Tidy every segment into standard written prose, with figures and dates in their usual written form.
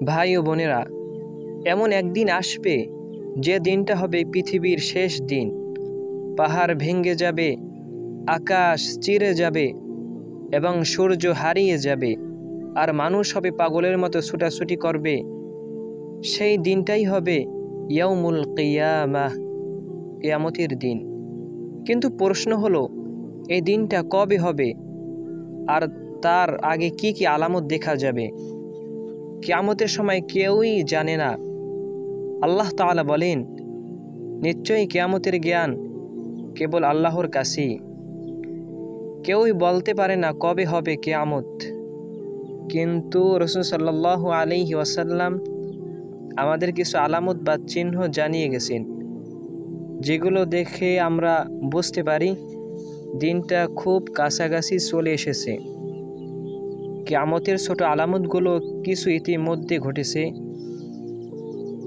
ভাই ও বোনেরা, এমন একদিন আসবে যে দিনটা হবে পৃথিবীর শেষ দিন। পাহাড় ভেঙে যাবে, আকাশ চিরে যাবে এবং সূর্য হারিয়ে যাবে, আর মানুষ হবে পাগলের মতো ছুটাছুটি করবে। সেই দিনটাই হবে ইয়াউমুল কিয়ামাহ, কিয়ামতের দিন। কিন্তু প্রশ্ন হলো, এই দিনটা কবে হবে আর তার আগে কি কি আলামত দেখা যাবে? কিয়ামতের সময় কেউই জানে না। আল্লাহ তাআলা বলেন, নিশ্চয়ই কিয়ামতের জ্ঞান কেবল আল্লাহর কাছেই। কেউই বলতে পারে না কবে হবে কিয়ামত, কিন্তু রাসূল সাল্লাল্লাহু আলাইহি ওয়াসাল্লাম আমাদের কিছু আলামত বা চিহ্ন জানিয়ে গেছেন, যেগুলো দেখে আমরা বুঝতে পারি দিনটা খুব কাছাকাছি চলে এসেছে। কিয়ামতের ছোট আলামতগুলো কিছু ইতিমধ্যে ঘটেছে।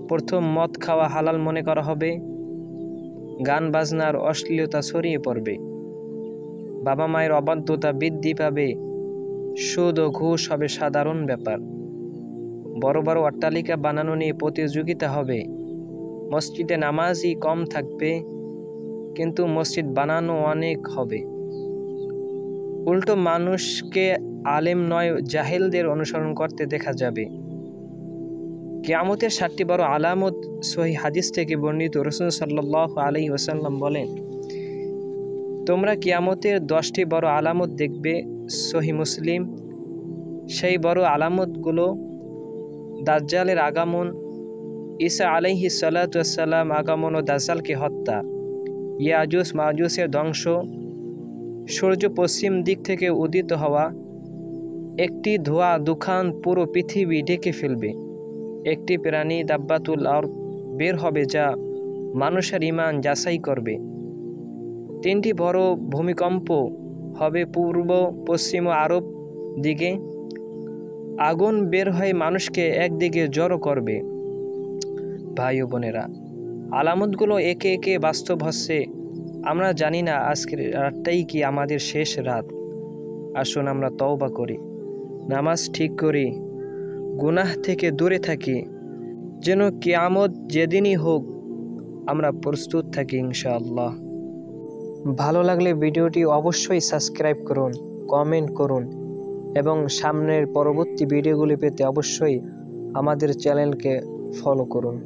প্রথম, মদ খাওয়া হালাল মনে করা হবে। গান বাজনার অশ্লীলতা ছড়িয়ে পড়বে। বাবা মায়ের অবাধ্যতা বৃদ্ধি পাবে। সুদ ও ঘুষ হবে সাধারণ ব্যাপার। বড় বড় অট্টালিকা বানানো নিয়ে প্রতিযোগিতা হবে। মসজিদে নামাজই কম থাকবে, কিন্তু মসজিদ বানানো অনেক হবে। উল্টো মানুষকে আলেম নয় জাহেলদের অনুসরণ করতে দেখা যাবে। কিয়ামতের 7টি বড় আলামত সহিহ হাদিস থেকে বর্ণিত। রাসূল সাল্লাল্লাহু আলাইহি ওয়াসাল্লাম বলেন, তোমরা কিয়ামতের 10টি বড় আলামত দেখবে। সহিহ মুসলিম। সেই বড় আলামতগুলো: দাজ্জালের আগমন, ঈসা আলাইহিস সালাতু ওয়াস সালাম আগমন ও দাজ্জালকে হত্যা, ইয়াজুজ মাজুসের ধ্বংস, সূর্য পশ্চিম দিক থেকে উদিত হওয়া, একটি ধোঁয়া দুখান পুরো পৃথিবী ঢেকে ফেলবে, একটি প্রাণী দাব্বাতুল আরদ বের হবে যা মানুষের ঈমান যাচাই করবে, 3টি বড় ভূমিকম্প হবে পূর্ব, পশ্চিম ও আরব দিকে, আগুন বের হয়ে মানুষকে একদিকে জড়ো করবে। ভাই ও বোনেরা, আলামতগুলো একে একে বাস্তব হচ্ছে। আমরা জানি না আজকের রাতটাই কি আমাদের শেষ রাত। আসুন আমরা তওবা করি, নামাজ ঠিক করি, গুনাহ থেকে দূরে থাকি, যেন কিয়ামত যেদিনই হোক আমরা প্রস্তুত থাকি ইনশাআল্লাহ। ভালো লাগলে ভিডিওটি অবশ্যই সাবস্ক্রাইব করুন, কমেন্ট করুন এবং সামনের পরবর্তী ভিডিওগুলি পেতে অবশ্যই আমাদের চ্যানেলকে ফলো করুন।